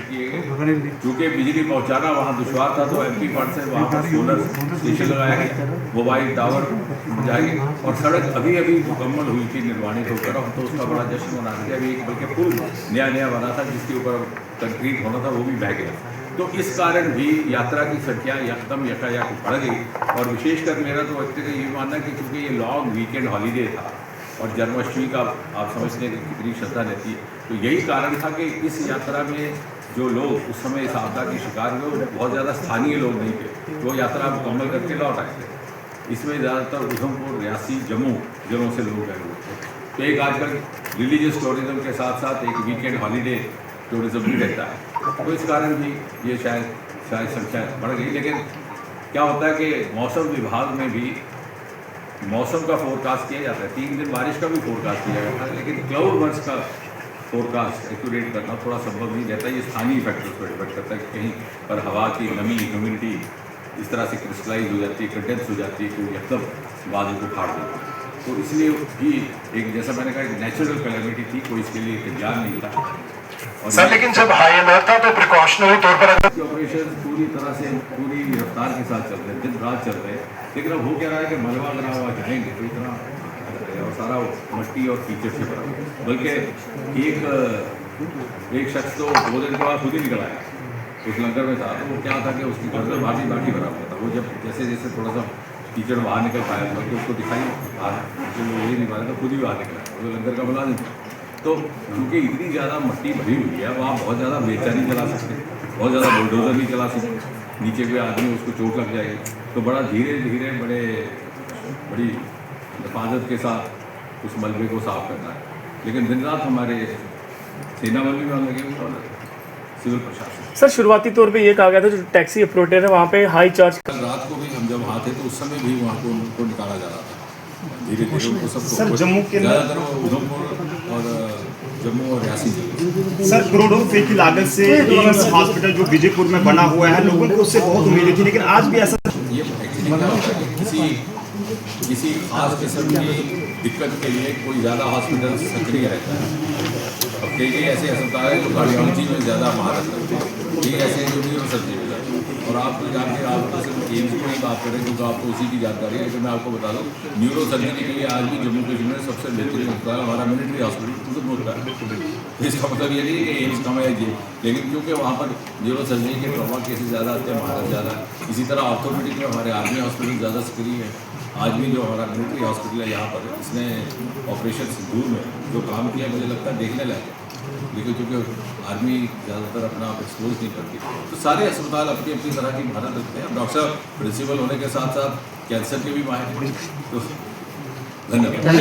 किए गए। चूँकि बिजली पहुँचाना वहाँ दुश्वार था तो MP फंड से वहाँ पर सोलर स्टेशन लगाया गया, मोबाइल टावर जाए गए और सड़क अभी अभी मुकम्मल हुई थी निर्माणित होकर। हम तो उसका बड़ा जश्न मना रहे थे। अभी एक बल्कि पुल नया बना था जिसके ऊपर कंक्रीट होना था, वो भी बह गया। तो इस कारण भी यात्रा की संख्या एकदम यकायक बढ़ गई। और विशेषकर मेरा तो व्यक्ति का ये मानना है कि चूँकि ये लॉन्ग वीकेंड हॉलीडे था और जन्माष्टमी का आप समझते हैं कि कितनी श्रद्धा रहती है, तो यही कारण था कि इस यात्रा में जो लोग उस समय इस आपदा के शिकार हुए वो बहुत ज़्यादा स्थानीय लोग नहीं थे, वो यात्रा मुकम्मल करके लौट आए थे। इसमें ज़्यादातर उधमपुर, रियासी, जम्मू जिलों से लोग गए हुए थे। तो एक आजकल रिलीजियस टूरिज़्म के साथ साथ एक वीकेंड हॉलीडे टूरिज़्म भी रहता है, तो इस कारण भी ये शायद संख्या बढ़ गई। लेकिन क्या होता है कि मौसम विभाग में भी मौसम का फोरकास्ट किया जाता है, 3 दिन बारिश का भी फोरकास्ट किया जाता है, लेकिन क्लाउड बर्स्ट का फोरकास्ट एक्यूरेट करना थोड़ा संभव नहीं रहता। ये स्थानीय फैक्टर्स पर डिपेंड करता है कि कहीं पर हवा की नमी, ह्यूमिडिटी इस तरह से क्रिस्टलाइज हो जाती है, कंडेंस हो जाती है कि वो एकदम बादल को फाड़ देती है। तो इसलिए भी एक जैसा मैंने कहा एक नेचुरल कैलेमिटी थी, कोई इसके लिए तैयार नहीं था। और सर लेकिन जब हाई अलर्ट था तो प्रिकॉशनरी तौर पर ऑपरेशन पूरी तरह से पूरी रफ्तार के साथ चल रहे हैं, दिन रात चल रहे हैं। लेकिन अब हो क्या रहा है कि मलबा बना हुआ जाएंगे तो इतना और सारा मट्टी और कीचड़ से भरा हुआ। बल्कि एक शख्स तो 2 दिन के बाद खुद ही निकल आया, उस लंगर में था। तो वो क्या था कि उसकी घर में बाटी भरा हुआ था। वो जब जैसे थोड़ा सा कीचड़ बाहर निकल पाया तो उसको दिखाई ये नहीं पा रहा था, खुद ही बाहर निकला। वो लंगर का मुलाजिम था। तो क्योंकि इतनी ज़्यादा मट्टी भरी हुई है, वहाँ बहुत ज़्यादा बेचा नहीं चला सकते, बहुत ज़्यादा बुलडोज़र नहीं चला सकते, नीचे कोई आदमी उसको चोट लग जाएगी। तो बड़ा धीरे धीरे बड़ी हिफाजत के साथ उस मलबे को साफ करना है। लेकिन दिन रात हमारे सेना बल भी वहाँ लगे हुए और सिविल प्रशासन। सर शुरुआती तौर पे ये कहा गया था जो टैक्सी ऑपरेटर है वहाँ पे हाई चार्ज। कल रात को भी हम जब वहाँ थे तो उस समय भी वहाँ को उनको निकाला जा रहा था धीरे धीरे उनको सबको। सर जम्मू के ज़्यादातर उधमपुर और जम्मू और रियासी जिले। सर करोड़ों रुपए की लागत से एम्स हॉस्पिटल जो विजयपुर में बना हुआ है, लोगों को उससे बहुत उम्मीदें थी, लेकिन आज भी ऐसा ये एक्चुअली क्या होता है कि किसी खास किस्म की दिक्कत के लिए कोई ज़्यादा हॉस्पिटल सक्रिय रहता है। अब कई ऐसे अस्पताल हैं जो कार्डियोलॉजी में ज़्यादा महारत रखते हैं, कई ऐसे हैं जो न्यूरोसर्जरी में जाते हैं। और आप जाके आप सिर्फ एम्स की ही बात करें क्योंकि आपको उसी की जानकारी है, लेकिन मैं आपको बता दूँ न्यूरोसर्जरी के लिए आज भी जम्मू कश्मीर में सबसे बेहतरीन अस्पताल हमारा मिलिट्री हॉस्पिटल उधमपुर का है। इसका मतलब ये नहीं है कि एम्स कम है जी, लेकिन क्योंकि वहाँ पर न्यूरोसर्जरी के ट्रॉमा केसेस ज़्यादा आते हैं, महारत ज़्यादा। इसी तरह ऑर्थोपेडिक में हमारे आर्मी हॉस्पिटल ज़्यादा सक्रिय है। आज भी जो हमारा मिलिट्री हॉस्पिटल है यहाँ पर, इसने ऑपरेशन सिंदूर में जो काम किया मुझे लगता है देखने लायक है। लेकिन क्योंकि आर्मी ज़्यादातर अपना आप एक्सपोज नहीं करती, तो सारे अस्पताल अपनी अपनी तरह की महारत रखते हैं। डॉक्टर साहब प्रिंसिपल होने के साथ साथ कैंसर के भी माहिर हैं। तो धन्यवाद।